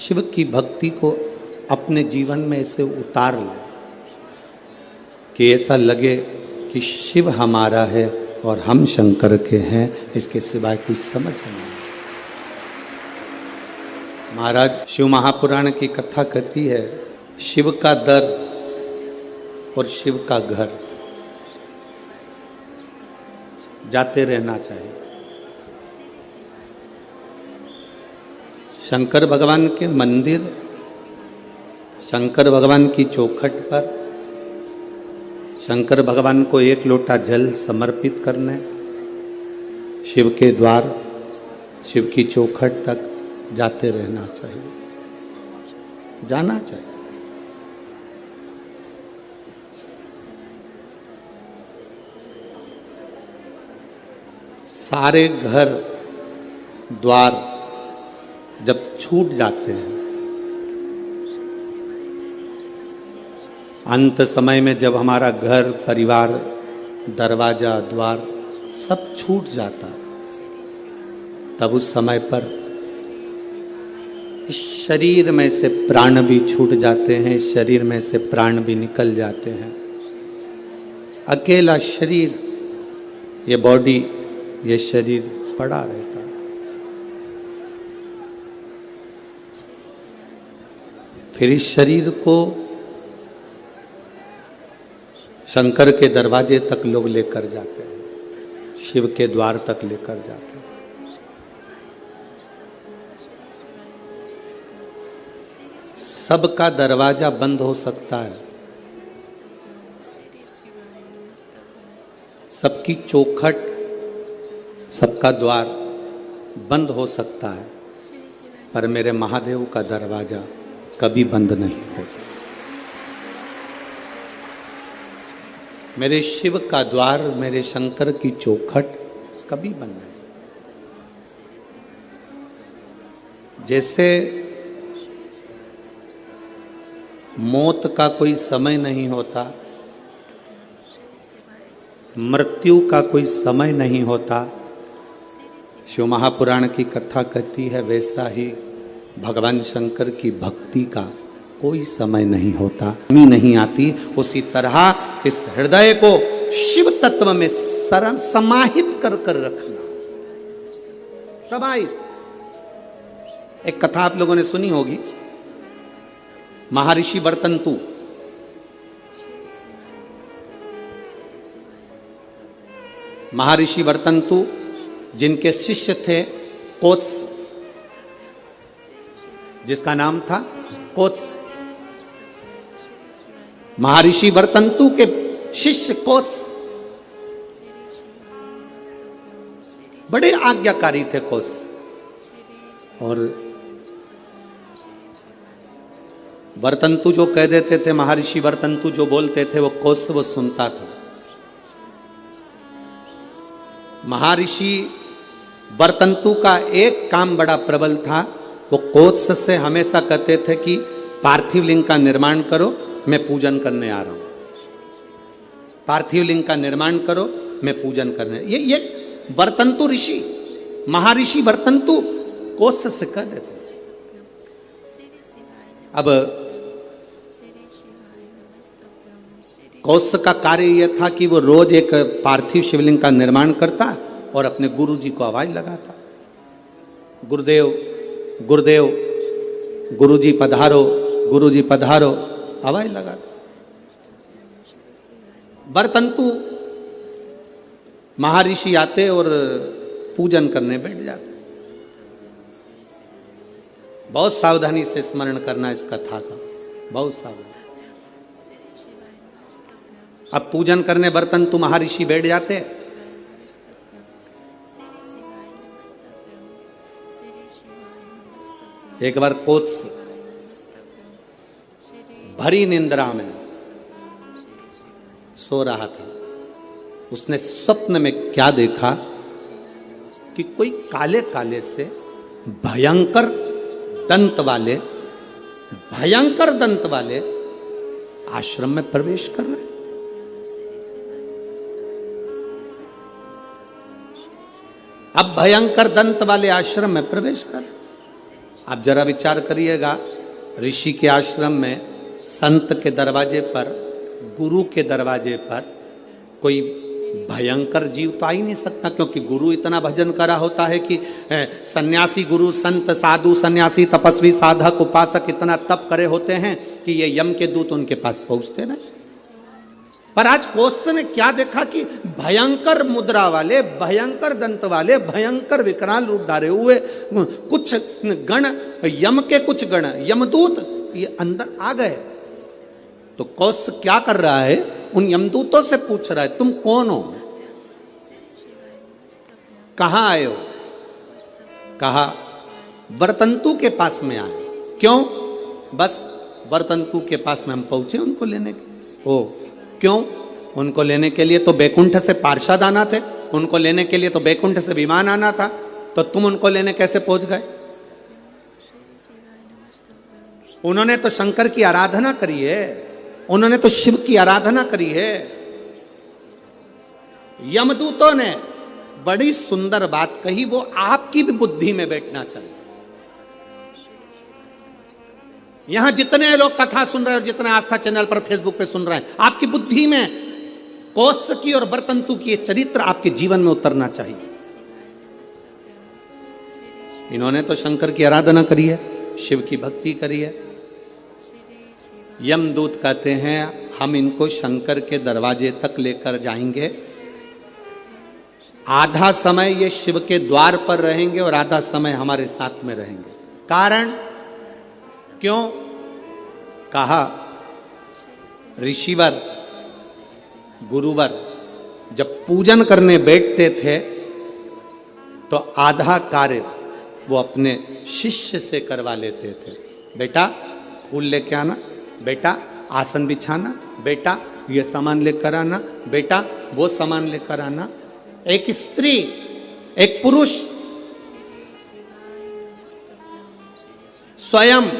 शिव की भक्ति को अपने जीवन में इसे उतार लें कि ऐसा लगे कि शिव हमारा है और हम शंकर के हैं, इसके सिवाय कुछ समझ नहीं। महाराज शिव महापुराण की कथा कहती है, शिव का दर और शिव का घर जाते रहना चाहिए। शंकर भगवान के मंदिर, शंकर भगवान की चौखट पर शंकर भगवान को एक लोटा जल समर्पित करने, शिव के द्वार, शिव की चौखट तक जाते रहना चाहिए, जाना चाहिए। सारे घर द्वार जब छूट जाते हैं, अंत समय में जब हमारा घर परिवार दरवाजा द्वार सब छूट जाता, तब उस समय पर इस शरीर में से प्राण भी छूट जाते हैं, इस शरीर में से प्राण भी निकल जाते हैं। अकेला शरीर, ये बॉडी, ये शरीर पड़ा रहता है। फिर इस शरीर को शंकर के दरवाजे तक लोग लेकर जाते हैं, शिव के द्वार तक लेकर जाते हैं। सबका दरवाजा बंद हो सकता है, सबकी चौखट, सबका द्वार बंद हो सकता है, पर मेरे महादेव का दरवाजा कभी बंद नहीं होता। मेरे शिव का द्वार, मेरे शंकर की चौखट कभी बंद नहीं। जैसे मौत का कोई समय नहीं होता, मृत्यु का कोई समय नहीं होता, शिव महापुराण की कथा कहती है, वैसा ही भगवान शंकर की भक्ति का कोई समय नहीं होता, कमी नहीं आती। उसी तरह इस हृदय को शिव तत्व में समाहित कर कर रखना, समाहित। एक कथा आप लोगों ने सुनी होगी, महर्षि वर्तंतु। महर्षि वर्तंतु जिनके शिष्य थे कोत्स, जिसका नाम था कोत्स। महर्षि वर्तंतु के शिष्य कोत्स बड़े आज्ञाकारी थे कोत्स, और वर्तंतु जो कह देते थे, महर्षि वर्तंतु जो बोलते थे, वो कोत्स वो सुनता था। महर्षि वर्तंतु का एक काम बड़ा प्रबल था, वो कोत्स से हमेशा कहते थे कि पार्थिव लिंग का निर्माण करो, मैं पूजन करने आ रहा हूं। पार्थिव लिंग का निर्माण करो, मैं पूजन करने। ये वर्तंतु ऋषि, महर्षि वर्तंतु कोत्स से कह देते। अब कोत्स का कार्य यह था कि वो रोज एक पार्थिव शिवलिंग का निर्माण करता और अपने गुरुजी को आवाज लगाता, गुरुदेव गुरुदेव, गुरुजी पधारो, गुरुजी पधारो, आवाज लगाता। वर्तंतु महर्षि आते और पूजन करने बैठ जाते। बहुत सावधानी से स्मरण करना इस कथा का, बहुत सावधानी। अब पूजन करने वर्तंतु महर्षि बैठ जाते। एक बार कोत्स भरी निंद्रा में सो रहा था। उसने स्वप्न में क्या देखा कि कोई काले काले से भयंकर दंत वाले आश्रम में प्रवेश कर रहे। अब भयंकर दंत वाले आश्रम में प्रवेश कर, आप जरा विचार करिएगा, ऋषि के आश्रम में संत के दरवाजे पर, गुरु के दरवाजे पर कोई भयंकर जीव तो आ ही नहीं सकता, क्योंकि गुरु इतना भजन करा होता है कि सन्यासी गुरु संत साधु सन्यासी तपस्वी साधक उपासक इतना तप करे होते हैं कि ये यम के दूत उनके पास पहुंचते ना। पर आज कोष ने क्या देखा कि भयंकर मुद्रा वाले, भयंकर दंत वाले, भयंकर विकराल रूप धारे हुए कुछ गण, यम के कुछ गण, यमदूत ये अंदर आ गए। तो कौश क्या कर रहा है, उन यमदूतों से पूछ रहा है तुम कौन हो, कहां आए हो। कहा वर्तंतु के पास में आए। क्यों? बस वर्तंतु के पास में हम पहुंचे उनको लेने के। ओ क्यों? उनको लेने के लिए तो बैकुंठ से पार्षद आना थे, उनको लेने के लिए तो बैकुंठ से विमान आना था, तो तुम उनको लेने कैसे पहुंच गए? उन्होंने तो शंकर की आराधना करी है, उन्होंने तो शिव की आराधना करी है। यमदूतों ने बड़ी सुंदर बात कही, वो आपकी भी बुद्धि में बैठना चाहिए। यहां जितने लोग कथा सुन रहे हैं और जितने आस्था चैनल पर फेसबुक पे सुन रहे हैं, आपकी बुद्धि में कौश की और वर्तंतु की ये चरित्र आपके जीवन में उतरना चाहिए। इन्होंने तो शंकर की आराधना करी है, शिव की भक्ति करी है। यमदूत कहते हैं हम इनको शंकर के दरवाजे तक लेकर जाएंगे, आधा समय ये शिव के द्वार पर रहेंगे और आधा समय हमारे साथ में रहेंगे। कारण क्यों? कहा ऋषिवर गुरुवर जब पूजन करने बैठते थे तो आधा कार्य वो अपने शिष्य से करवा लेते थे। बेटा फूल लेके आना, बेटा आसन बिछाना, बेटा ये सामान लेकर आना, बेटा वो सामान लेकर आना। एक स्त्री एक पुरुष स्वयं,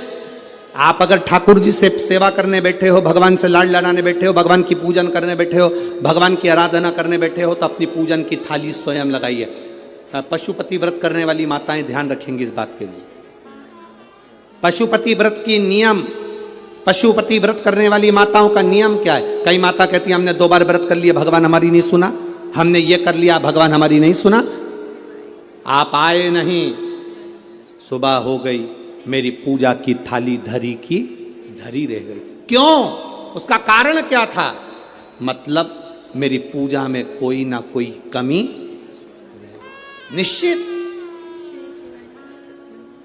आप अगर ठाकुर जी से सेवा करने बैठे हो, भगवान से लाड लड़ाने बैठे हो, भगवान की पूजन करने बैठे हो, भगवान की आराधना करने बैठे हो, तो अपनी पूजन की थाली स्वयं लगाइए। पशुपति व्रत करने वाली माताएं ध्यान रखेंगी इस बात के लिए। पशुपति व्रत की नियम, पशुपति व्रत करने वाली माताओं का नियम क्या है? कई माता कहती है हमने 2 बार व्रत कर लिया, भगवान हमारी नहीं सुना, हमने ये कर लिया, भगवान हमारी नहीं सुना। आप आए नहीं, सुबह हो गई, मेरी पूजा की थाली धरी की धरी रह गई। क्यों? उसका कारण क्या था? मतलब मेरी पूजा में कोई ना कोई कमी निश्चित।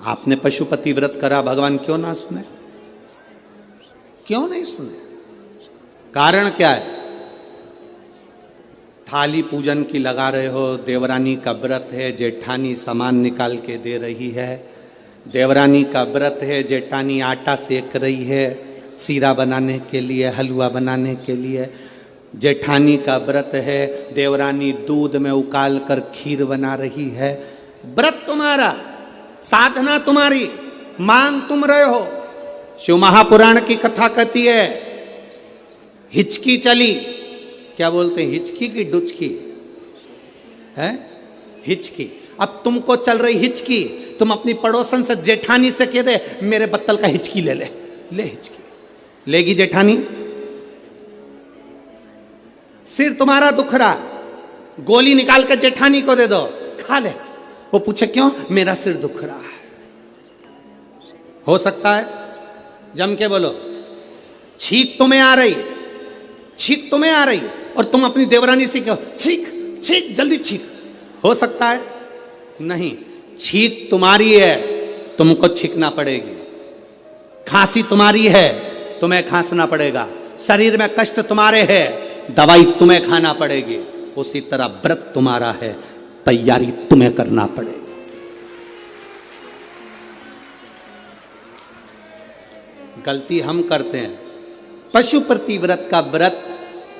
आपने पशुपति व्रत करा, भगवान क्यों ना सुने? क्यों नहीं सुने? कारण क्या है? थाली पूजन की लगा रहे हो, देवरानी का व्रत है, जेठानी सामान निकाल के दे रही है, देवरानी का व्रत है, जेठानी आटा सेक रही है सीरा बनाने के लिए, हलवा बनाने के लिए, जेठानी का व्रत है, देवरानी दूध में उकाल कर खीर बना रही है। व्रत तुम्हारा, साधना तुम्हारी, मांग तुम रहे हो। शिव महापुराण की कथा कहती है हिचकी चली, क्या बोलते हैं, हिचकी की डुचकी है, हिचकी। अब तुमको चल रही हिचकी, तुम अपनी पड़ोसन से जेठानी से कह दे मेरे बत्तल का हिचकी ले ले, ले हिचकी लेगी जेठानी? सिर तुम्हारा दुख रहा, गोली निकाल कर जेठानी को दे दो, खा ले, वो पूछे क्यों? मेरा सिर दुख रहा है। हो सकता है? जम के बोलो। छींक तुम्हें आ रही, छींक तुम्हें आ रही और तुम अपनी देवरानी से कहो छींक छींक जल्दी छींक, हो सकता है? नहीं, छींक तुम्हारी है, तुमको छींकना पड़ेगी। खांसी तुम्हारी है, तुम्हें खांसना पड़ेगा। शरीर में कष्ट तुम्हारे है, दवाई तुम्हें खाना पड़ेगी। उसी तरह व्रत तुम्हारा है, तैयारी तुम्हें करना पड़ेगी। गलती हम करते हैं। पशुपति व्रत का व्रत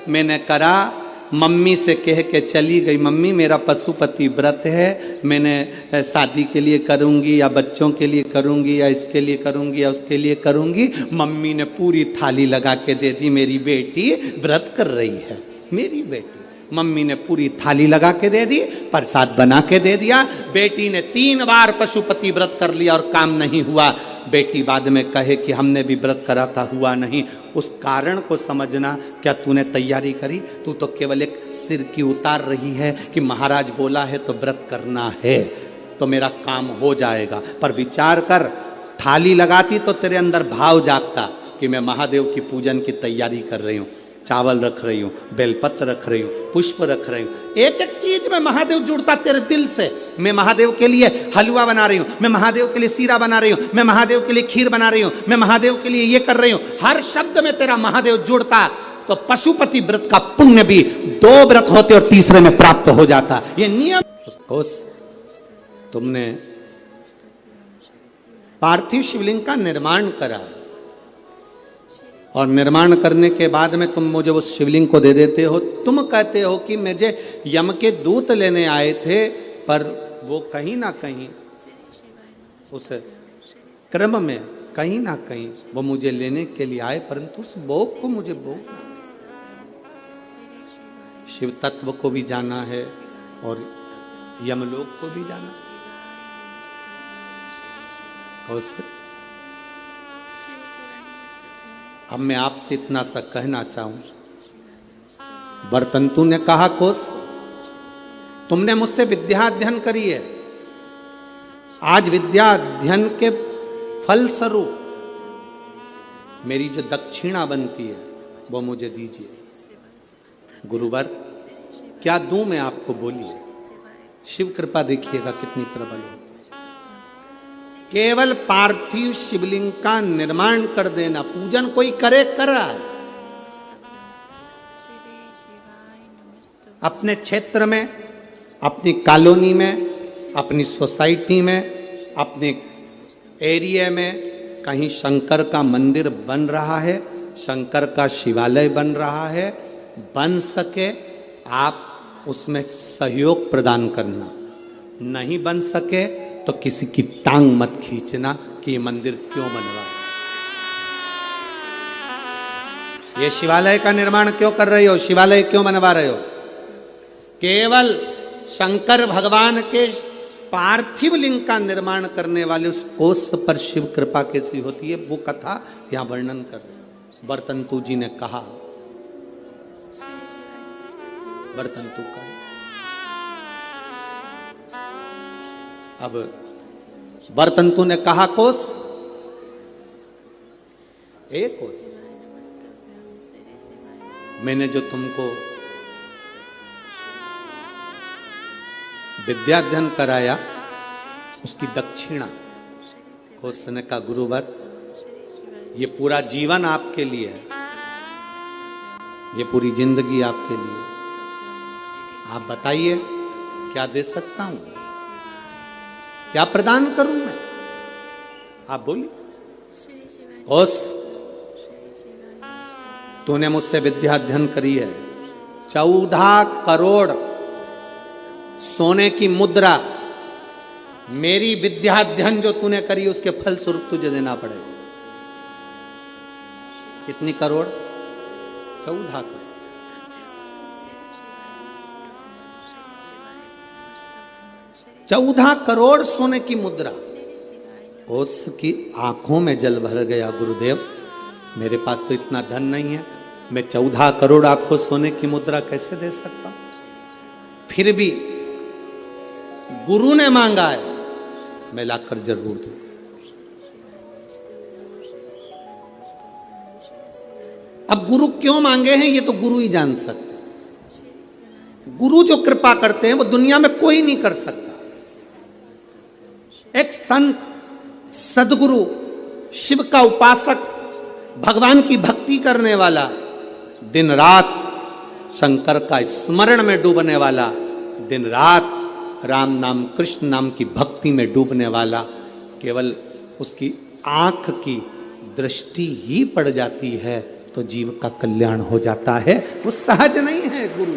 मैंने करा, मम्मी से कह के चली गई, मम्मी मेरा पशुपति व्रत है, मैंने शादी के लिए करूंगी या बच्चों के लिए करूंगी या इसके लिए करूंगी या उसके लिए करूंगी। मम्मी ने पूरी थाली लगा के दे दी, मेरी बेटी व्रत कर रही है, मेरी बेटी। मम्मी ने पूरी थाली लगा के दे दी, प्रसाद बना के दे दिया। बेटी ने 3 बार पशुपति व्रत कर लिया और काम नहीं हुआ। बेटी बाद में कहे कि हमने भी व्रत करा था, हुआ नहीं। उस कारण को समझना। क्या तूने तैयारी करी? तू तो केवल एक सिर की उतार रही है कि महाराज बोला है तो व्रत करना है तो मेरा काम हो जाएगा। पर विचार कर, थाली लगाती तो तेरे अंदर भाव जागता कि मैं महादेव की पूजन की तैयारी कर रही हूँ, चावल रख रही हूँ, बेलपत्र रख रही हूँ, पुष्प रख रही हूँ, एक एक चीज में महादेव जुड़ता तेरे दिल से। मैं महादेव के लिए हलवा बना रही हूँ, मैं महादेव के लिए सीरा बना रही हूँ, मैं महादेव के लिए खीर बना रही हूँ, मैं महादेव के लिए ये कर रही हूँ। हर शब्द में तेरा महादेव जुड़ता तो पशुपति व्रत का पुण्य भी 2 व्रत होते और तीसरे में प्राप्त हो जाता। ये नियम। तुमने पार्थिव शिवलिंग का निर्माण करा और निर्माण करने के बाद में तुम मुझे उस शिवलिंग को दे देते हो। तुम कहते हो कि मुझे यम के दूत लेने आए थे, पर वो कहीं ना कहीं उस क्रम में कहीं ना कहीं वो मुझे लेने के लिए आए, परंतु उस भोग को मुझे भोग शिव तत्व को भी जाना है और यमलोक को भी जाना। अब मैं आपसे इतना सा कहना चाहूं, बरतंतु ने कहा कोस तुमने मुझसे विद्या अध्ययन करी है, आज विद्या अध्ययन के फल स्वरूप मेरी जो दक्षिणा बनती है वो मुझे दीजिए। गुरुवर क्या दूं मैं आपको, बोलिए। शिव कृपा देखिएगा कितनी प्रबल है। केवल पार्थिव शिवलिंग का निर्माण कर देना, पूजन कोई करे कर रहा है। अपने क्षेत्र में, अपनी कॉलोनी में, अपनी सोसाइटी में, अपने एरिया में कहीं शंकर का मंदिर बन रहा है, शंकर का शिवालय बन रहा है, बन सके आप उसमें सहयोग प्रदान करना। नहीं बन सके तो किसी की टांग मत खींचना कि ये मंदिर क्यों बन रहा है, ये शिवालय का निर्माण क्यों कर रहे हो, शिवालय क्यों बनवा रहे हो। केवल शंकर भगवान के पार्थिव लिंग का निर्माण करने वाले उस कोष पर शिव कृपा कैसी होती है, वो कथा यहां वर्णन कर रहे। बरतंतु जी ने कहा, बरतंतु का अब बरतंतु ने कहा कोस, एक कोस मैंने जो तुमको विद्याध्ययन कराया उसकी दक्षिणा। कोस ने कहा गुरुवर ये पूरा जीवन आपके लिए है, ये पूरी जिंदगी आपके लिए, आप बताइए क्या दे सकता हूं, क्या प्रदान करूं मैं, आप बोलिए। कोस तूने मुझसे विद्या अध्ययन करी है, 14 करोड़ सोने की मुद्रा मेरी विद्या अध्ययन जो तूने करी उसके फल स्वरूप तुझे देना पड़ेगा। कितनी करोड़? 14 करोड़। चौदह करोड़ सोने की मुद्रा। उसकी आंखों में जल भर गया, गुरुदेव मेरे पास तो इतना धन नहीं है, मैं 14 करोड़ आपको सोने की मुद्रा कैसे दे सकता हूं। फिर भी गुरु ने मांगा है, मैं लाकर जरूर दूं। अब गुरु क्यों मांगे हैं ये तो गुरु ही जान सकते हैं। गुरु जो कृपा करते हैं वो दुनिया में कोई नहीं कर सकता। एक संत सदगुरु, शिव का उपासक, भगवान की भक्ति करने वाला, दिन रात शंकर का स्मरण में डूबने वाला, दिन रात राम नाम कृष्ण नाम की भक्ति में डूबने वाला, केवल उसकी आंख की दृष्टि ही पड़ जाती है तो जीव का कल्याण हो जाता है। वो सहज नहीं है गुरु।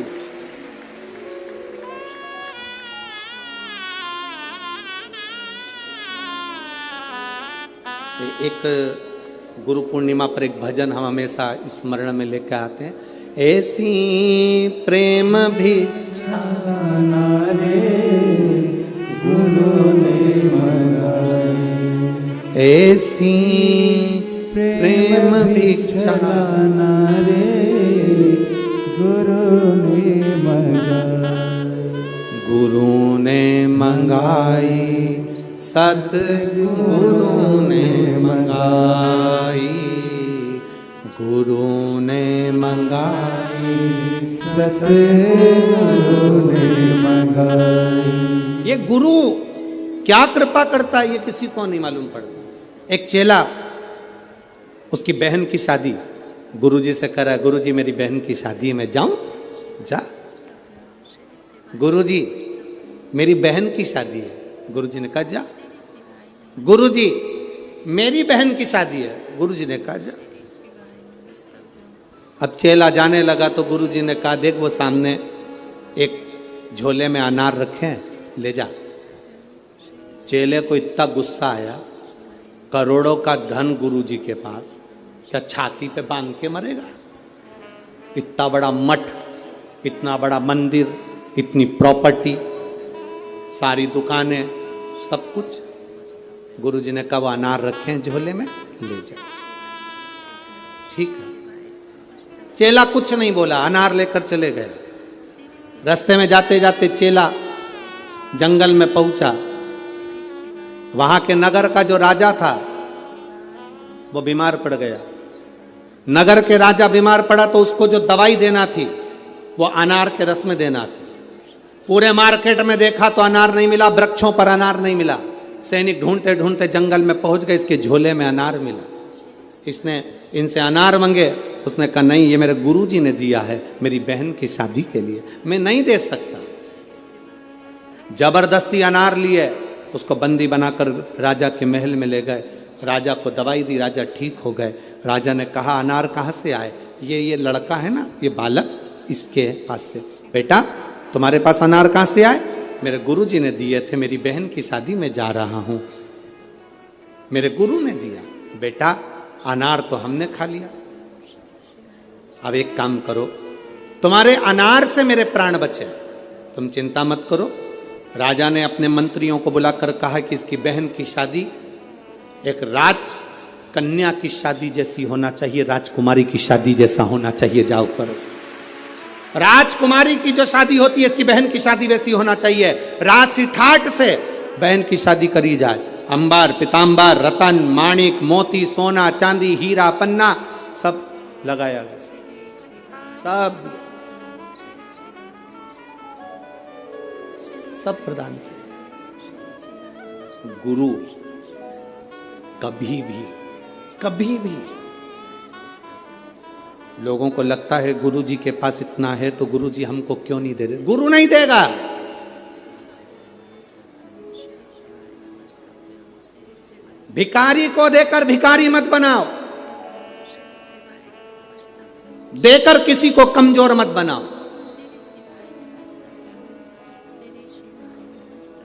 एक गुरु पूर्णिमा पर एक भजन हम हमेशा स्मरण में लेकर आते हैं। ऐसी प्रेम भिक्षा रे गुरु ने मंगाई, ऐसी प्रेम भिक्षा रे गुरु ने मंगाई, गुरु ने मंगाई, सतगुरु ने मंगाई, गुरु ने मंगाई, सतगुरु ने मंगाई। ये गुरु क्या कृपा करता है ये किसी को नहीं मालूम पड़ता। एक चेला, उसकी बहन की शादी गुरुजी से करा, गुरुजी मेरी बहन की शादी है, मैं जाऊं? जा। गुरुजी मेरी बहन की शादी है, गुरुजी ने कहा जा। गुरुजी मेरी बहन की शादी है, गुरुजी ने कहा जा। अब चेला जाने लगा तो गुरुजी ने कहा देख वो सामने एक झोले में अनार रखे हैं, ले जा। चेले को इतना गुस्सा आया, करोड़ों का धन गुरुजी के पास, क्या छाती पे बांध के मरेगा? इतना बड़ा मठ, इतना बड़ा मंदिर, इतनी प्रॉपर्टी, सारी दुकानें, सब कुछ। गुरुजी ने कहा वो अनार रखे हैं झोले में, ले जा। ठीक है, चेला कुछ नहीं बोला, अनार लेकर चले गए। रास्ते में जाते जाते चेला जंगल में पहुंचा। वहां के नगर का जो राजा था वो बीमार पड़ गया। नगर के राजा बीमार पड़ा तो उसको जो दवाई देना थी वो अनार के रस में देना थी। पूरे मार्केट में देखा तो अनार नहीं मिला, वृक्षों पर अनार नहीं मिला। सैनिक ढूंढते ढूंढते जंगल में पहुंच गए, इसके झोले में अनार मिला। इसने इनसे अनार मांगे, उसने कहा नहीं ये मेरे गुरुजी ने दिया है मेरी बहन की शादी के लिए, मैं नहीं दे सकता। जबरदस्ती अनार लिए, उसको बंदी बनाकर राजा के महल में ले गए। राजा को दवाई दी, राजा ठीक हो गए। राजा ने कहा अनार कहाँ से आए? ये लड़का है ना, ये बालक, इसके पास से। बेटा तुम्हारे पास अनार कहाँ से आए? मेरे गुरुजी ने दिए थे, मेरी बहन की शादी में जा रहा हूं, मेरे गुरु ने दिया। बेटा अनार तो हमने खा लिया, अब एक काम करो, तुम्हारे अनार से मेरे प्राण बचे, तुम चिंता मत करो। राजा ने अपने मंत्रियों को बुलाकर कहा कि इसकी बहन की शादी एक राजकन्या की शादी जैसी होना चाहिए, राजकुमारी की शादी जैसा होना चाहिए, जाओ करो। राजकुमारी की जो शादी होती है इसकी बहन की शादी वैसी होना चाहिए। राशि ठाट से बहन की शादी करी जाए। अंबार, पीतांबर, रतन, माणिक, मोती, सोना, चांदी, हीरा, पन्ना सब लगाया गया, सब प्रदान किया। गुरु कभी भी लोगों को लगता है गुरुजी के पास इतना है तो गुरुजी हमको क्यों नहीं दे रहे? गुरु नहीं देगा। भिखारी को देकर भिखारी मत बनाओ, देकर किसी को कमजोर मत बनाओ।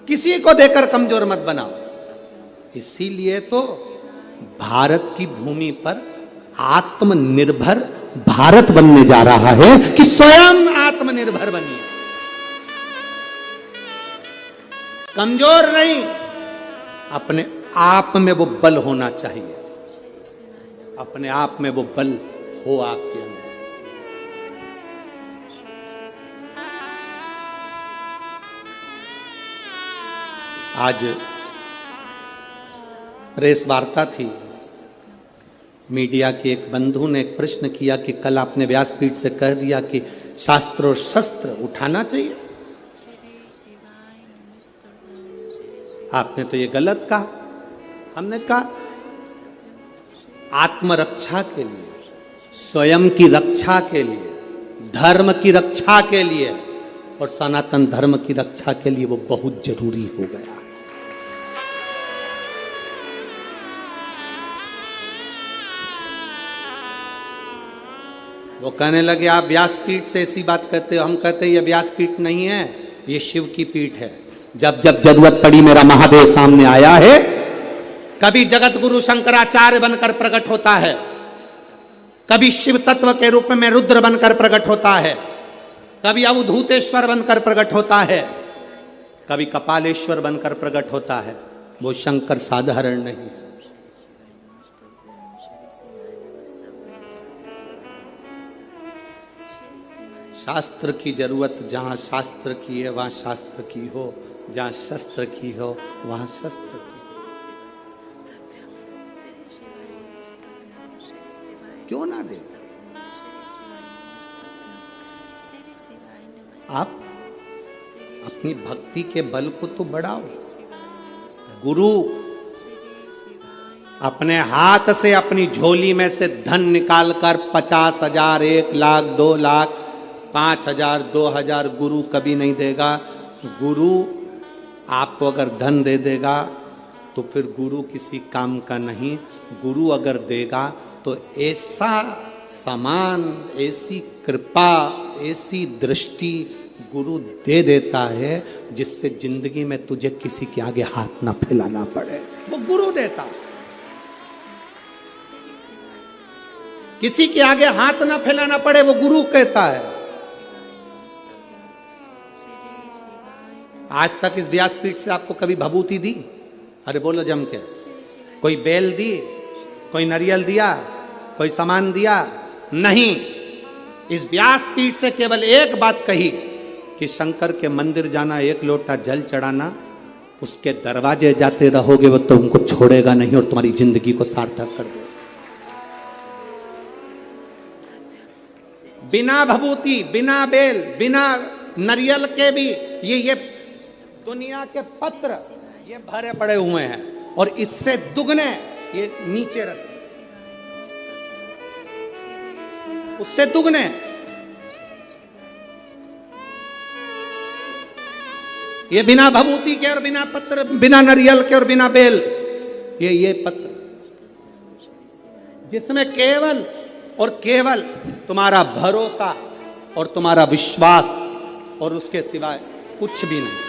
किसी को देकर कमजोर मत बनाओ। इसीलिए तो भारत की भूमि पर आत्मनिर्भर भारत बनने जा रहा है कि स्वयं आत्मनिर्भर बनिए, कमजोर नहीं। अपने आप में वो बल होना चाहिए, अपने आप में वो बल हो आपके अंदर। आज प्रेस वार्ता थी, मीडिया के एक बंधु ने एक प्रश्न किया कि कल आपने व्यासपीठ से कह दिया कि शास्त्र और शस्त्र उठाना चाहिए, आपने तो ये गलत कहा। हमने कहा आत्मरक्षा के लिए, स्वयं की रक्षा के लिए, धर्म की रक्षा के लिए और सनातन धर्म की रक्षा के लिए वो बहुत जरूरी हो गया। वो कहने लगे आप व्यासपीठ से ऐसी बात कहते हो। हम कहते हैं ये व्यासपीठ नहीं है, ये शिव की पीठ है। जब जब जरूरत पड़ी मेरा महादेव सामने आया है। कभी जगत गुरु शंकराचार्य बनकर प्रकट होता है, कभी शिव तत्व के रूप में रुद्र बनकर प्रकट होता है, कभी अवधूतेश्वर बनकर प्रकट होता है, कभी कपालेश्वर बनकर प्रकट होता है। वो शंकर साधारण नहीं है। शास्त्र की जरूरत जहां शास्त्र की है वहां शास्त्र की हो, जहां शस्त्र की हो वहां शस्त्र की। क्यों ना दे? आप अपनी भक्ति के बल को तो बढ़ाओ। गुरु अपने हाथ से अपनी झोली में से धन निकालकर 50,000, 1 लाख, 2 लाख, 5,000, 2,000 गुरु कभी नहीं देगा। गुरु आपको अगर धन दे देगा तो फिर गुरु किसी काम का नहीं। गुरु अगर देगा तो ऐसा समान, ऐसी कृपा, ऐसी दृष्टि गुरु दे देता है जिससे जिंदगी में तुझे किसी के आगे हाथ ना फैलाना पड़े। वो गुरु देता, किसी के आगे हाथ ना फैलाना पड़े, वो गुरु कहता है। आज तक इस व्यासपीठ से आपको कभी भभूति दी? अरे बोलो जम के। कोई बेल दी, कोई नारियल दिया, कोई सामान दिया? नहीं। इस व्यासपीठ से केवल एक बात कही कि शंकर के मंदिर जाना, 1 लोटा जल चढ़ाना, उसके दरवाजे जाते रहोगे वो तुमको छोड़ेगा नहीं और तुम्हारी जिंदगी को सार्थक कर देगा। बिना भभूति, बिना बेल, बिना नारियल के भी ये दुनिया के पत्र ये भरे पड़े हुए हैं और इससे दुगने ये नीचे रखे, उससे दुगने। ये बिना भभूति के और बिना पत्र, बिना नारियल के और बिना बेल, ये पत्र जिसमें केवल और केवल तुम्हारा भरोसा और तुम्हारा विश्वास और उसके सिवाय कुछ भी नहीं।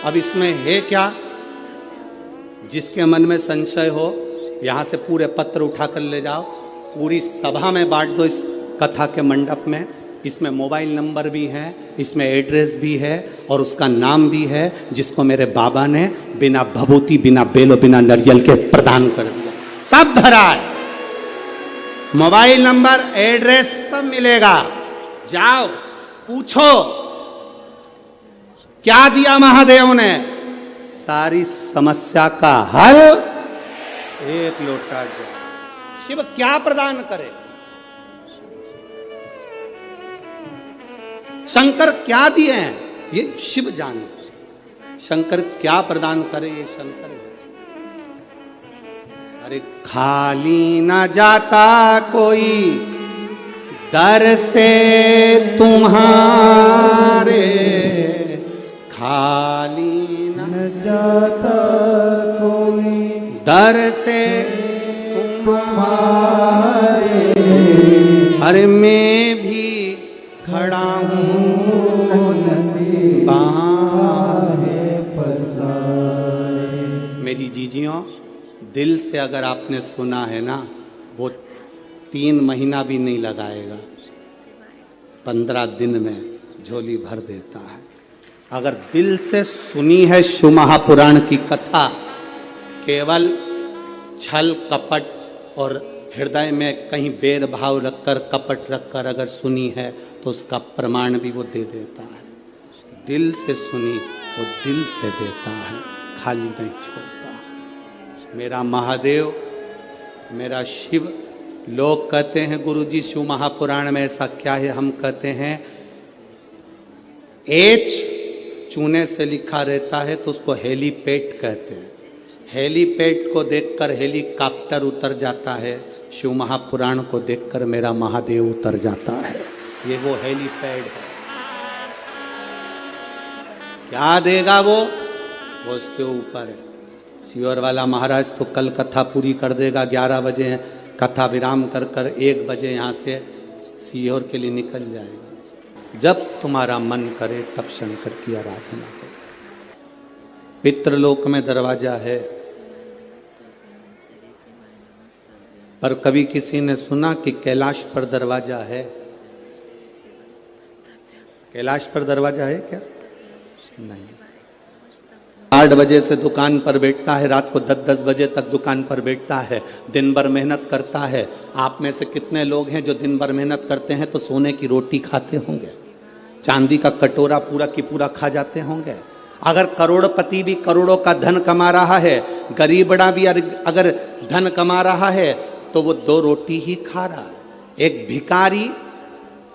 अब इसमें है क्या? जिसके मन में संशय हो यहां से पूरे पत्र उठाकर ले जाओ, पूरी सभा में बांट दो। इस कथा के मंडप में इसमें मोबाइल नंबर भी है, इसमें एड्रेस भी है और उसका नाम भी है, जिसको मेरे बाबा ने बिना भभूति, बिना बेलो, बिना नारियल के प्रदान कर दिया। सब भरा है, मोबाइल नंबर, एड्रेस सब मिलेगा। जाओ पूछो क्या दिया महादेव ने? सारी समस्या का हल, 1 लोटा जल। शिव क्या प्रदान करे? शंकर क्या दिए हैं ये शिव जाने। शंकर क्या प्रदान करे ये शंकर। अरे खाली ना जाता कोई दर से तुम्हारे, खाली न जाता कोई दर से तुम्हारे। अरे मैं भी खड़ा हूँ बाहें पसारे। मेरी जीजियों, दिल से अगर आपने सुना है ना, वो 3 महीना भी नहीं लगाएगा, 15 दिन में झोली भर देता है। अगर दिल से सुनी है शिव महापुराण की कथा, केवल छल कपट और हृदय में कहीं बेर भाव रखकर, कपट रखकर अगर सुनी है तो उसका प्रमाण भी वो दे देता है। दिल से सुनी वो दिल से देता है, खाली नहीं छोड़ता। मेरा महादेव, मेरा शिव। लोग कहते हैं गुरुजी शिव महापुराण में ऐसा क्या है? हम कहते हैं एच चूने से लिखा रहता है तो उसको हेलीपैड कहते हैं। हेलीपैड को देखकर हेलीकॉप्टर उतर जाता है, शिव महापुराण को देखकर मेरा महादेव उतर जाता है। ये वो हेलीपैड है। क्या देगा वो उसके ऊपर है। सीहोर वाला महाराज तो कल कथा पूरी कर देगा। 11 बजे कथा विराम कर कर 1 बजे यहाँ से सीहोर के लिए निकल जाएगा। जब तुम्हारा मन करे तब शंकर की आराधना करो। पितृलोक में दरवाजा है, पर कभी किसी ने सुना कि कैलाश पर दरवाजा है? कैलाश पर दरवाजा है क्या? नहीं। 8 बजे से दुकान पर बैठता है, रात को 10-10 बजे तक दुकान पर बैठता है, दिन भर मेहनत करता है। आप में से कितने लोग हैं जो दिन भर मेहनत करते हैं तो सोने की रोटी खाते होंगे, चांदी का कटोरा पूरा की पूरा खा जाते होंगे? अगर करोड़पति भी करोड़ों का धन कमा रहा है, गरीबड़ा भी अगर धन कमा रहा है, तो वो 2 रोटी ही खा रहा है। एक भिखारी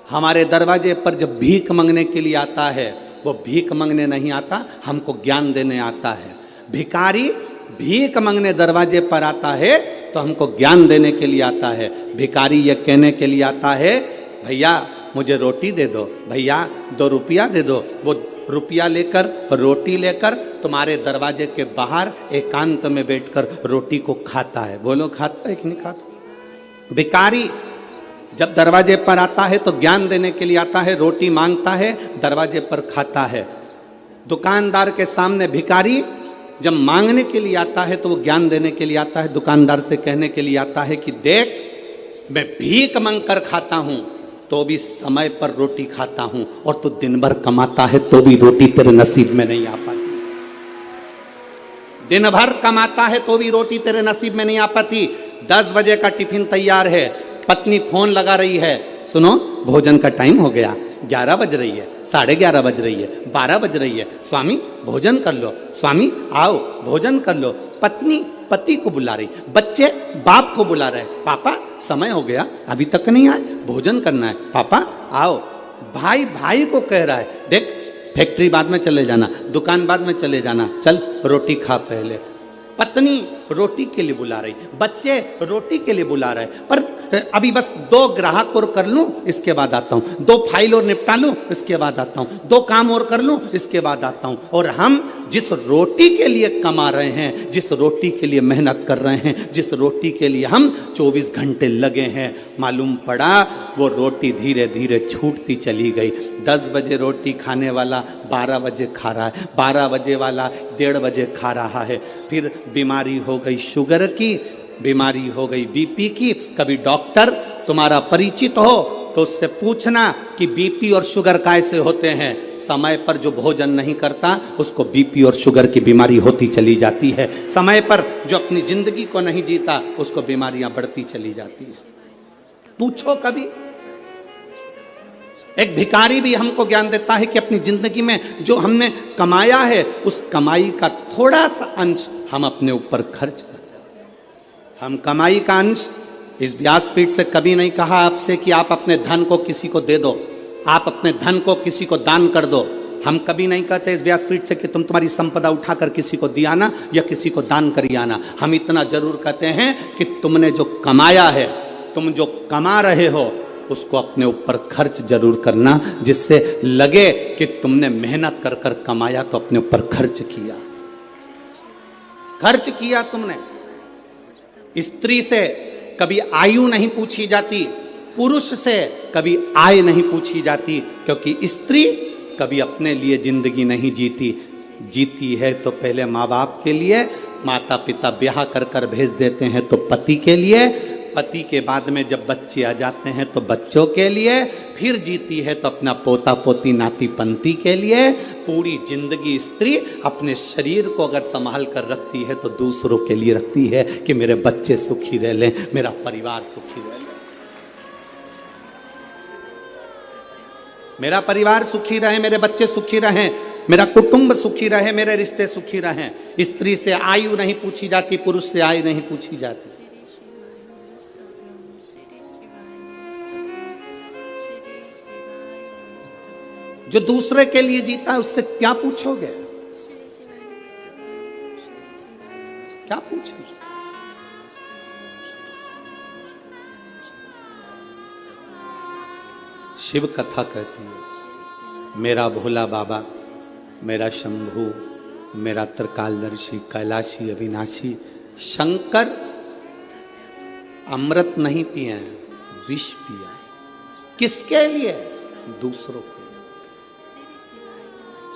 हमारे दरवाजे पर जब भीख मांगने के लिए आता है, वो भीख मांगने नहीं आता, हमको ज्ञान देने आता है। भिखारी भीख मांगने दरवाजे पर आता है तो हमको ज्ञान देने के लिए आता है। भिखारी ये कहने के लिए आता है, भैया मुझे रोटी दे दो, भैया 2 रुपया दे दो। वो रुपया लेकर रोटी लेकर तुम्हारे दरवाजे के बाहर एकांत में बैठकर रोटी को खाता है। बोलो खाता है कि नहीं खाता? भिखारी जब दरवाजे पर आता है तो ज्ञान देने के लिए आता है, रोटी मांगता है, दरवाजे पर खाता है। दुकानदार के सामने भिखारी जब मांगने के लिए आता है तो वो ज्ञान देने के लिए आता है, दुकानदार से कहने के लिए आता है कि देख मैं भीख मांग कर खाता हूं तो भी समय पर रोटी खाता हूं, और तू दिन भर कमाता है तो भी रोटी तेरे नसीब में नहीं आ पाती। दिन भर कमाता है तो भी रोटी तेरे नसीब में नहीं आ पाती। 10 बजे का टिफिन तैयार है, पत्नी फोन लगा रही है, सुनो भोजन का टाइम हो गया, 11 बज रही है, 11:30 बज रही है, 12 बज रही है, स्वामी भोजन कर लो, स्वामी आओ भोजन कर लो। पत्नी पति को बुला रही, बच्चे बाप को बुला रहे, पापा समय हो गया अभी तक नहीं आए, भोजन करना है, पापा आओ। भाई भाई को कह रहा है, देख फैक्ट्री बाद में चले जाना, दुकान बाद में चले जाना, चल रोटी खा पहले। पत्नी रोटी के लिए बुला रही, बच्चे रोटी के लिए बुला रहे, पर अभी बस 2 ग्राहक और कर लूं इसके बाद आता हूं, 2 फाइल और निपटा लूं इसके बाद आता हूं, 2 काम और कर लूं इसके बाद आता हूं। और हम जिस रोटी के लिए कमा रहे हैं, जिस रोटी के लिए मेहनत कर रहे हैं, जिस रोटी के लिए हम 24 घंटे लगे हैं, मालूम पड़ा वो रोटी धीरे धीरे छूटती चली गई। 10 बजे रोटी खाने वाला 12 बजे खा रहा है, 12 बजे वाला 1:30 बजे खा रहा है। फिर बीमारी हो गई शुगर की, बीमारी हो गई बीपी की। कभी डॉक्टर तुम्हारा परिचित हो तो उससे पूछना कि बीपी और शुगर कैसे होते हैं। समय पर जो भोजन नहीं करता उसको बीपी और शुगर की बीमारी होती चली जाती है। समय पर जो अपनी जिंदगी को नहीं जीता उसको बीमारियां बढ़ती चली जाती है। पूछो कभी। एक भिखारी भी हमको ज्ञान देता है कि अपनी जिंदगी में जो हमने कमाया है उस कमाई का थोड़ा सा अंश हम अपने ऊपर खर्च करते हैं। हम कमाई का अंश, इस व्यासपीठ से कभी नहीं कहा आपसे कि आप अपने धन को किसी को दे दो, आप अपने धन को किसी को दान कर दो। हम कभी नहीं कहते इस व्यासपीठ से कि तुम तुम्हारी संपदा उठाकर किसी को दिया ना या किसी को दान करिया ना। हम इतना जरूर कहते हैं कि तुमने जो कमाया है, तुम जो कमा रहे हो उसको अपने ऊपर खर्च जरूर करना, जिससे लगे कि तुमने मेहनत कर कर कमाया तो अपने ऊपर खर्च किया। खर्च किया तुमने। स्त्री से कभी आयु नहीं पूछी जाती, पुरुष से कभी आय नहीं पूछी जाती, क्योंकि स्त्री कभी अपने लिए जिंदगी नहीं जीती। जीती है तो पहले माँ बाप के लिए, माता पिता ब्याह कर कर भेज देते हैं तो पति के लिए, पति के बाद में जब बच्चे आ जाते हैं तो बच्चों के लिए, फिर जीती है तो अपना पोता पोती नाती पंती के लिए। पूरी जिंदगी स्त्री अपने शरीर को अगर संभाल कर रखती है तो दूसरों के लिए रखती है कि मेरे बच्चे सुखी रह लें, मेरा परिवार सुखी रह ले, मेरा परिवार सुखी रहे, मेरे बच्चे सुखी रहें, मेरा कुटुंब सुखी रहे, मेरे रिश्ते सुखी रहें। स्त्री से आयु नहीं पूछी जाती, पुरुष से आयु नहीं पूछी जाती। जो दूसरे के लिए जीता है उससे क्या पूछोगे? क्या पूछोगे? शिव कथा कहती है, मेरा भोला बाबा, मेरा शंभू, मेरा त्रिकालदर्शी, कैलाशी, अविनाशी। शंकर अमृत नहीं पिए हैं, विष पिया है। किसके लिए? दूसरों के लिए।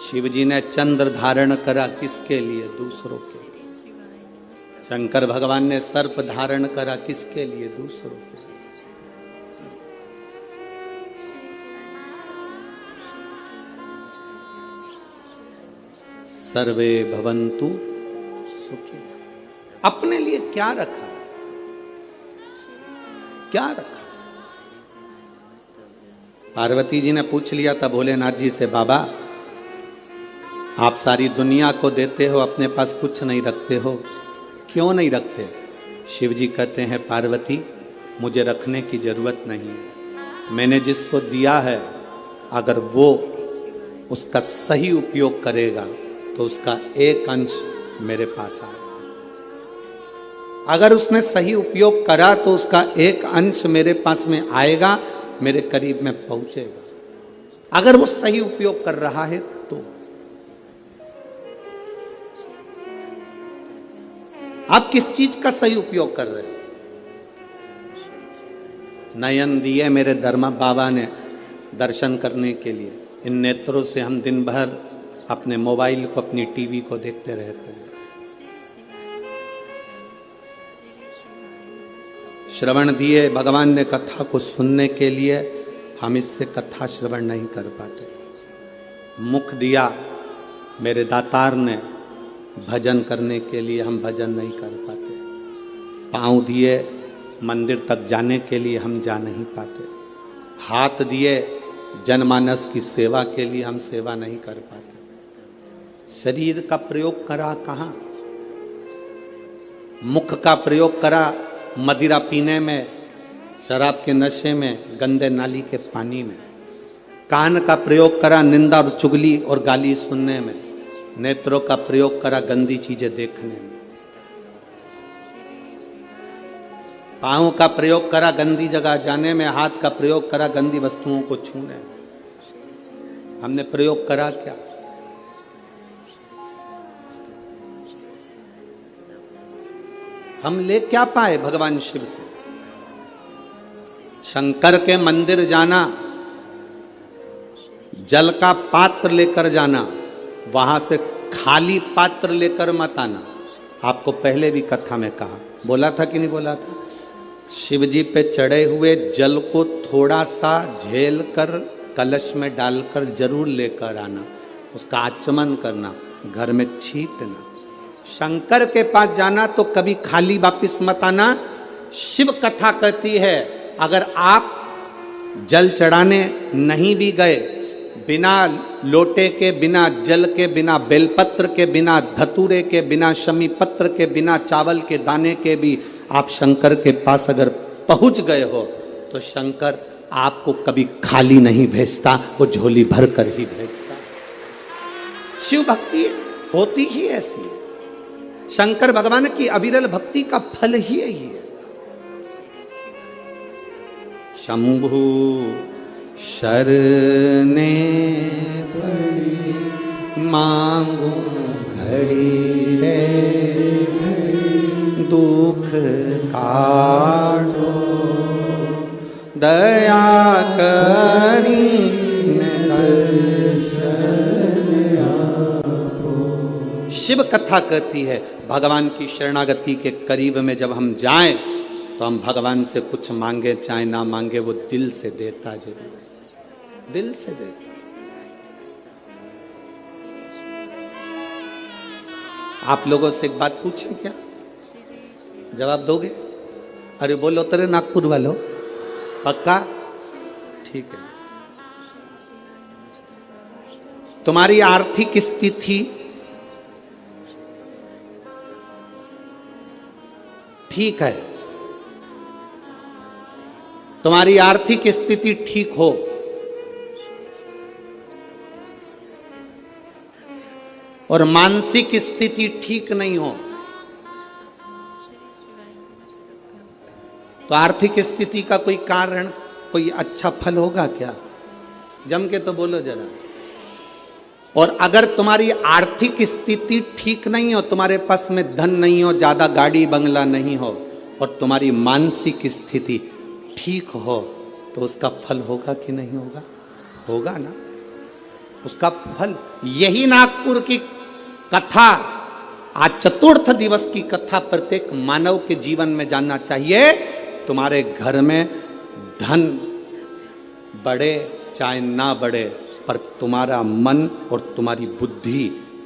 शिव जी ने चंद्र धारण करा, किसके लिए? दूसरों के लिए। शंकर भगवान ने सर्प धारण करा, किसके लिए? दूसरों के लिए। सर्वे भवन्तु सुखी। अपने लिए क्या रखा? क्या रखा? पार्वती जी ने पूछ लिया था भोलेनाथ जी से, बाबा आप सारी दुनिया को देते हो, अपने पास कुछ नहीं रखते हो, क्यों नहीं रखते? शिव जी कहते हैं, पार्वती मुझे रखने की जरूरत नहीं है। मैंने जिसको दिया है अगर वो उसका सही उपयोग करेगा तो उसका एक अंश मेरे पास आएगा। अगर उसने सही उपयोग करा तो उसका एक अंश मेरे पास में आएगा, मेरे करीब में पहुंचेगा। अगर वो सही उपयोग कर रहा है तो। आप किस चीज का सही उपयोग कर रहे हैं? नयन दिए मेरे धर्मा बाबा ने दर्शन करने के लिए। इन नेत्रों से हम दिन भर अपने मोबाइल को, अपनी टीवी को देखते रहते हैं। श्रवण दिए भगवान ने कथा को सुनने के लिए, हम इससे कथा श्रवण नहीं कर पाते। मुख दिया मेरे दातार ने भजन करने के लिए, हम भजन नहीं कर पाते। पाँव दिए मंदिर तक जाने के लिए, हम जा नहीं पाते। हाथ दिए जनमानस की सेवा के लिए, हम सेवा नहीं कर पाते। शरीर का प्रयोग करा कहाँ? मुख का प्रयोग करा मदिरा पीने में, शराब के नशे में, गंदे नाली के पानी में। कान का प्रयोग करा निंदा और चुगली और गाली सुनने में। नेत्रों का प्रयोग करा गंदी चीजें देखने में। पाँव का प्रयोग करा गंदी जगह जाने में। हाथ का प्रयोग करा गंदी वस्तुओं को छूने में। हमने प्रयोग करा क्या? हम ले क्या पाए भगवान शिव से? शंकर के मंदिर जाना, जल का पात्र लेकर जाना, वहां से खाली पात्र लेकर मत आना। आपको पहले भी कथा में कहा, बोला था कि नहीं बोला था? शिव जी पे चढ़े हुए जल को थोड़ा सा झेल कर कलश में डालकर जरूर लेकर आना, उसका आचमन करना, घर में छींटना। शंकर के पास जाना तो कभी खाली वापिस मत आना। शिव कथा कहती है, अगर आप जल चढ़ाने नहीं भी गए, बिना लोटे के, बिना जल के, बिना बेलपत्र के, बिना धतूरे के, बिना शमी पत्र के, बिना चावल के दाने के भी आप शंकर के पास अगर पहुंच गए हो तो शंकर आपको कभी खाली नहीं भेजता, वो झोली भर कर ही भेजता। शिव भक्ति होती ही ऐसी है। शंकर भगवान की अविरल भक्ति का फल ही यही है। शंभु शरणे पड़ी मांगू घड़ी रे, दुख काटो दया करी शिव कथा कहती है, भगवान की शरणागति के करीब में जब हम जाएं तो हम भगवान से कुछ मांगे चाहे ना मांगे, वो दिल से देता जरूर है, दिल से देता। आप लोगों से एक बात पूछे क्या? जवाब दोगे? अरे बोलो तेरे नागपुर वालों, पक्का? ठीक है। तुम्हारी आर्थिक स्थिति ठीक है, तुम्हारी आर्थिक स्थिति ठीक हो और मानसिक स्थिति ठीक नहीं हो तो आर्थिक स्थिति का कोई कारण, कोई अच्छा फल होगा क्या? जम के तो बोलो जरा। और अगर तुम्हारी आर्थिक स्थिति ठीक नहीं हो, तुम्हारे पास में धन नहीं हो, ज्यादा गाड़ी बंगला नहीं हो, और तुम्हारी मानसिक स्थिति ठीक हो, तो उसका फल होगा कि नहीं होगा? होगा ना। उसका फल, यही नागपुर की कथा, आज चतुर्थ दिवस की कथा प्रत्येक मानव के जीवन में जानना चाहिए। तुम्हारे घर में धन बढ़े चाहे ना बढ़े, पर तुम्हारा मन और तुम्हारी बुद्धि,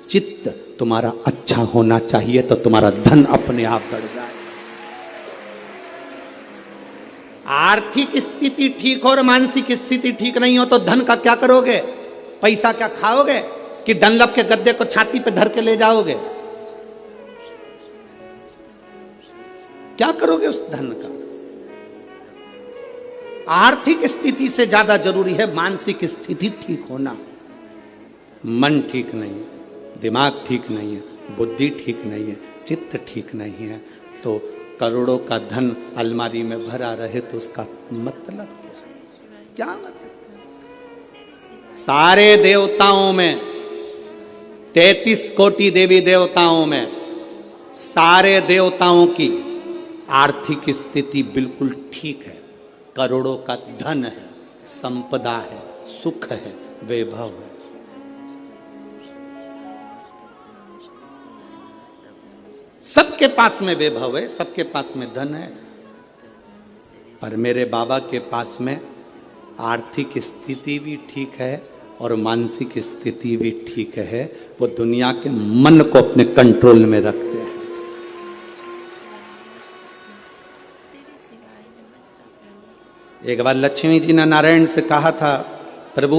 चित्त तुम्हारा अच्छा होना चाहिए, तो तुम्हारा धन अपने आप बढ़ जाए। आर्थिक स्थिति ठीक हो और मानसिक स्थिति ठीक नहीं हो तो धन का क्या करोगे? पैसा क्या खाओगे कि डनलप के गद्दे को छाती पे धर के ले जाओगे? क्या करोगे उस धन का? आर्थिक स्थिति से ज्यादा जरूरी है मानसिक स्थिति ठीक होना। मन ठीक नहीं है, दिमाग ठीक नहीं है, बुद्धि ठीक नहीं है, चित्त ठीक नहीं है, तो करोड़ों का धन अलमारी में भरा रहे तो उसका मतलब क्या मतलब? सारे देवताओं में, 33 कोटि देवी देवताओं में, सारे देवताओं की आर्थिक स्थिति बिल्कुल ठीक है। करोड़ों का धन है, संपदा है, सुख है, वैभव है। सबके पास में वैभव है, सबके पास में धन है, पर मेरे बाबा के पास में आर्थिक स्थिति भी ठीक है और मानसिक स्थिति भी ठीक है। वो दुनिया के मन को अपने कंट्रोल में रखते हैं। एक बार लक्ष्मी जी ने नारायण से कहा था, प्रभु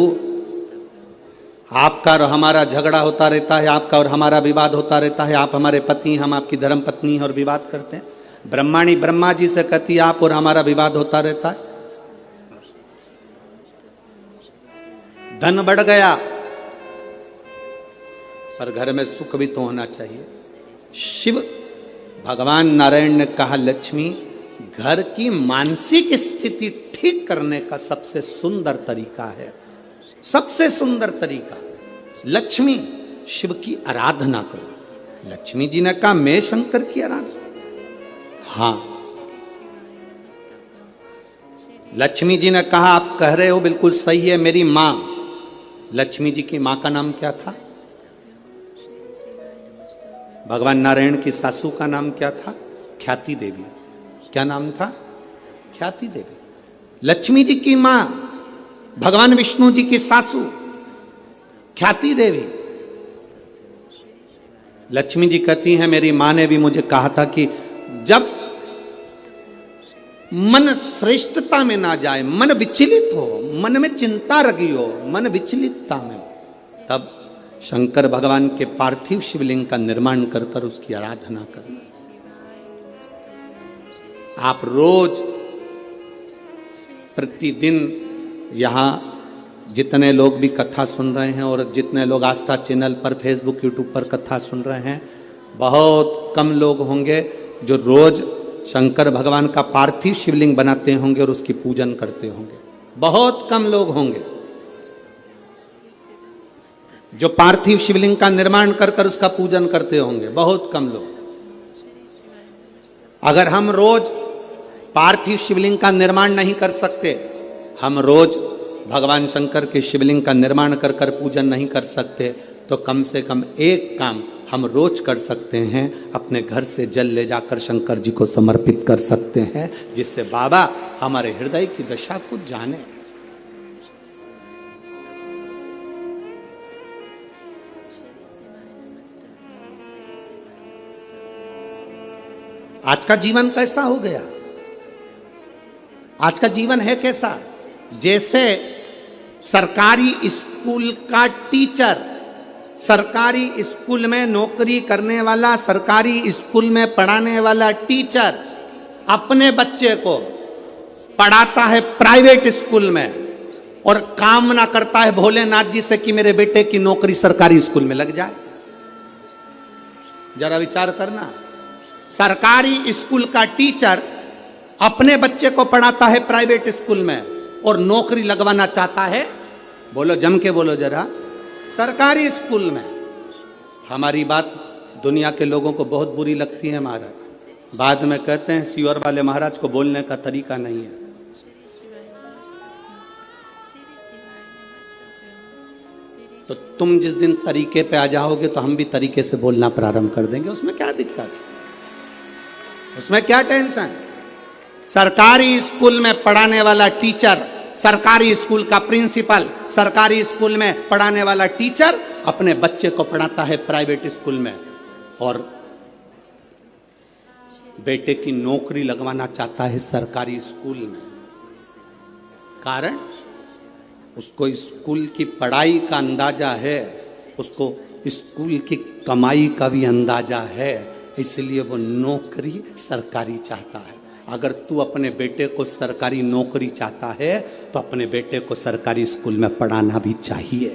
आपका और हमारा झगड़ा होता रहता है, आपका और हमारा विवाद होता रहता है, आप हमारे पति, हम आपकी धर्म पत्नी और विवाद करते हैं। ब्रह्माणी ब्रह्मा जी से कहती, आप और हमारा विवाद होता रहता है। धन बढ़ गया, पर घर में सुख भी तो होना चाहिए। शिव भगवान नारायण ने कहा, लक्ष्मी घर की मानसिक स्थिति ठीक करने का सबसे सुंदर तरीका है, सबसे सुंदर तरीका, लक्ष्मी शिव की आराधना करो। लक्ष्मी जी ने कहा, मैं शंकर की आराधना? हाँ। लक्ष्मी जी ने कहा, आप कह रहे हो बिल्कुल सही है। मेरी मां, लक्ष्मी जी की मां का नाम क्या था? भगवान नारायण की सासू का नाम क्या था? ख्याति देवी। क्या नाम था? ख्याति देवी। लक्ष्मी जी की मां, भगवान विष्णु जी की सासू ख्याति देवी। लक्ष्मी जी कहती हैं, मेरी मां ने भी मुझे कहा था कि जब मन श्रेष्ठता में ना जाए, मन विचलित हो, मन में चिंता लगी हो, मन विचलितता में हो, तब शंकर भगवान के पार्थिव शिवलिंग का निर्माण कर कर उसकी आराधना करना। आप रोज प्रतिदिन यहाँ जितने लोग भी कथा सुन रहे हैं और जितने लोग आस्था चैनल पर, फेसबुक, यूट्यूब पर कथा सुन रहे हैं, बहुत कम लोग होंगे जो रोज शंकर भगवान का पार्थिव शिवलिंग बनाते होंगे और उसकी पूजन करते होंगे। बहुत कम लोग होंगे जो पार्थिव शिवलिंग का निर्माण कर कर उसका पूजन करते होंगे, बहुत कम लोग। अगर हम रोज पार्थिव शिवलिंग का निर्माण नहीं कर सकते, हम रोज भगवान शंकर के शिवलिंग का निर्माण कर कर पूजन नहीं कर सकते, तो कम से कम एक काम हम रोज कर सकते हैं, अपने घर से जल ले जाकर शंकर जी को समर्पित कर सकते हैं, जिससे बाबा हमारे हृदय की दशा को जाने। आज का जीवन कैसा हो गया? आज का जीवन है कैसा? जैसे सरकारी स्कूल का टीचर, सरकारी स्कूल में नौकरी करने वाला, सरकारी स्कूल में पढ़ाने वाला टीचर अपने बच्चे को पढ़ाता है प्राइवेट स्कूल में और कामना करता है भोलेनाथ जी से कि मेरे बेटे की नौकरी सरकारी स्कूल में लग जाए। जरा विचार करना। सरकारी स्कूल का टीचर अपने बच्चे को पढ़ाता है प्राइवेट स्कूल में और नौकरी लगवाना चाहता है, बोलो जम के बोलो जरा, सरकारी स्कूल में। हमारी बात दुनिया के लोगों को बहुत बुरी लगती है महाराज, बाद में कहते हैं सीवर वाले महाराज को बोलने का तरीका नहीं है। तो तुम जिस दिन तरीके पे आ जाओगे तो हम भी तरीके से बोलना प्रारंभ कर देंगे, उसमें क्या दिक्कत, उसमें क्या टेंशन। सरकारी स्कूल में पढ़ाने वाला टीचर, सरकारी स्कूल का प्रिंसिपल, सरकारी स्कूल में पढ़ाने वाला टीचर अपने बच्चे को पढ़ाता है प्राइवेट स्कूल में और बेटे की नौकरी लगवाना चाहता है सरकारी स्कूल में। कारण उसको स्कूल की पढ़ाई का अंदाजा है, उसको स्कूल की कमाई का भी अंदाजा है, इसलिए वो नौकरी सरकारी चाहता है। अगर तू अपने बेटे को सरकारी नौकरी चाहता है तो अपने बेटे को सरकारी स्कूल में पढ़ाना भी चाहिए,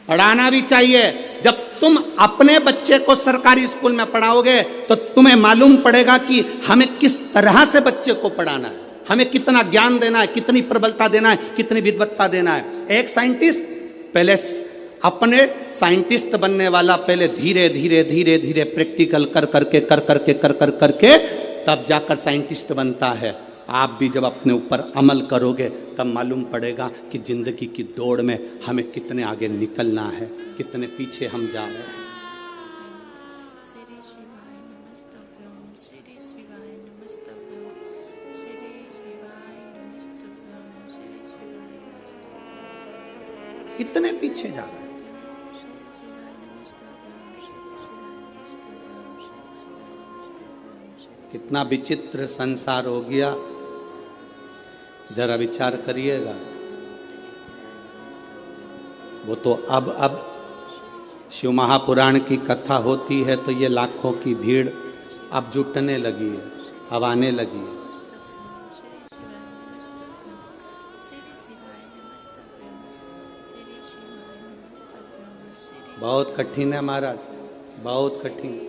पढ़ाना भी चाहिए। जब तुम अपने बच्चे को सरकारी स्कूल में पढ़ाओगे तो तुम्हें मालूम पड़ेगा कि हमें किस तरह से बच्चे को पढ़ाना है, हमें कितना ज्ञान देना है, कितनी प्रबलता देना है, कितनी विद्वत्ता देना है। एक साइंटिस्ट पहले अपने साइंटिस्ट बनने वाला पहले धीरे धीरे धीरे धीरे प्रैक्टिकल कर करके तब जाकर साइंटिस्ट बनता है। आप भी जब अपने ऊपर अमल करोगे तब मालूम पड़ेगा कि जिंदगी की दौड़ में हमें कितने आगे निकलना है, कितने पीछे हम जा रहे हैं। कितने पीछे जा रहे हैं। कितना विचित्र संसार हो गया, जरा विचार करिएगा। वो तो अब शिव महापुराण की कथा होती है तो ये लाखों की भीड़ अब जुटने लगी है, अब आने लगी है। बहुत कठिन है महाराज, बहुत कठिन।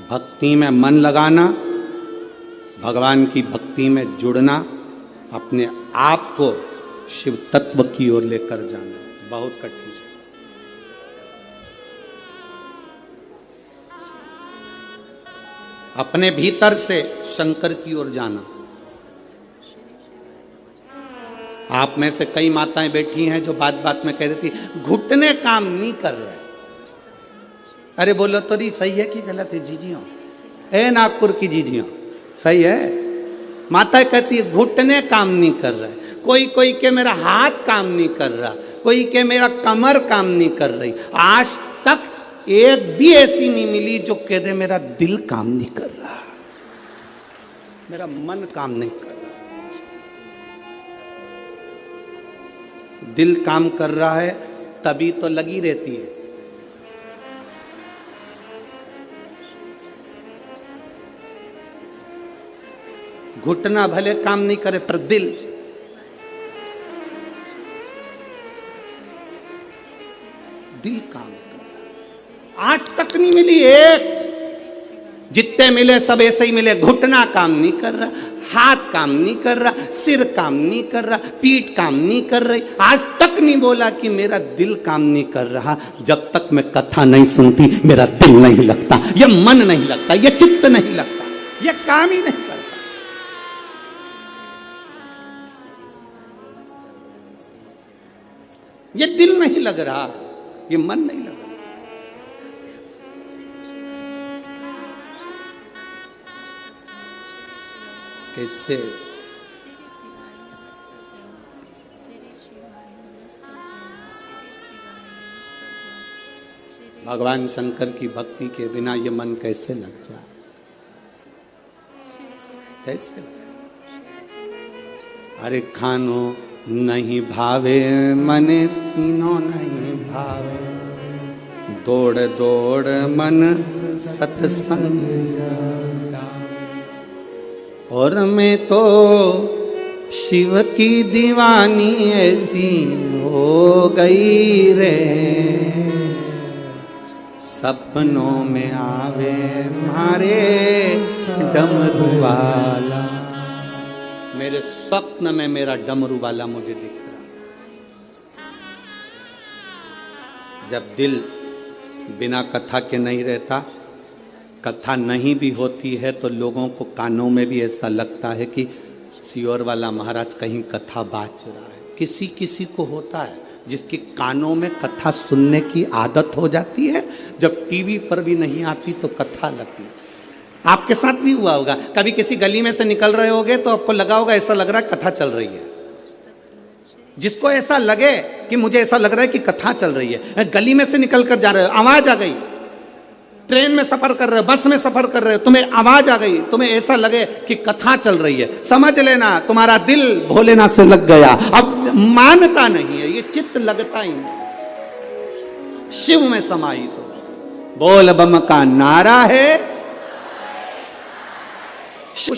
भक्ति में मन लगाना, भगवान की भक्ति में जुड़ना, अपने आप को शिव तत्व की ओर लेकर जाना बहुत कठिन है। अपने भीतर से शंकर की ओर जाना। आप में से कई माताएं बैठी हैं जो बात बात में कह देती घुटने काम नहीं कर रहे। अरे बोलो तो नहीं, सही है कि गलत है जीजियों? ए नागपुर की जीजियों, सही है? माता कहती है घुटने काम नहीं कर रहे, कोई के मेरा हाथ काम नहीं कर रहा, कोई के मेरा कमर काम नहीं कर रही। आज तक एक भी ऐसी नहीं मिली जो कह दे मेरा दिल काम नहीं कर रहा, मेरा मन काम नहीं कर रहा। दिल काम कर रहा है तभी तो लगी रहती है। घुटना भले काम नहीं करे पर दिल, दिल काम करे। आज तक नहीं मिली एक, जितने मिले सब ऐसे ही मिले। घुटना काम नहीं कर रहा, हाथ काम नहीं कर रहा, सिर काम नहीं कर रहा, पीठ काम नहीं कर रही। आज तक नहीं बोला कि मेरा दिल काम नहीं कर रहा। जब तक मैं कथा नहीं सुनती मेरा दिल नहीं लगता, ये मन नहीं लगता, ये चित्त नहीं लगता, ये काम ही नहीं करता। ये दिल नहीं लग रहा, ये मन नहीं लग रहा। कैसे? भगवान शंकर की भक्ति के बिना ये मन कैसे लग जाए? कैसे? अरे खानो नहीं भावे मन, पीनो नहीं भावे, दौड़ दौड़ मन सत्संग जावे। और मैं तो शिव की दीवानी ऐसी हो गई रे, सपनों में आवे मारे डमरू वाला। मेरे स्वप्न में मेरा डमरू वाला मुझे दिख रहा। जब दिल बिना कथा के नहीं रहता, कथा नहीं भी होती है तो लोगों को कानों में भी ऐसा लगता है कि सियोर वाला महाराज कहीं कथा बाच रहा है। किसी किसी को होता है जिसके कानों में कथा सुनने की आदत हो जाती है, जब टीवी पर भी नहीं आती तो कथा लगती है। आपके साथ भी हुआ होगा, कभी किसी गली में से निकल रहे होगे तो आपको लगा होगा ऐसा लग रहा है कथा चल रही है। जिसको ऐसा लगे कि मुझे ऐसा लग रहा है कि कथा चल रही है, गली में से निकल कर जा रहे हो, आवाज आ गई, ट्रेन में सफर कर रहे हो, बस में सफर कर रहे हो, तुम्हें आवाज आ गई, तुम्हें ऐसा लगे कि कथा चल रही है, समझ लेना तुम्हारा दिल भोलेनाथ से लग गया। अब मानता नहीं है, ये चित्त लगता ही नहीं, शिव में समाहित हो। बोल बम का नारा है, शिव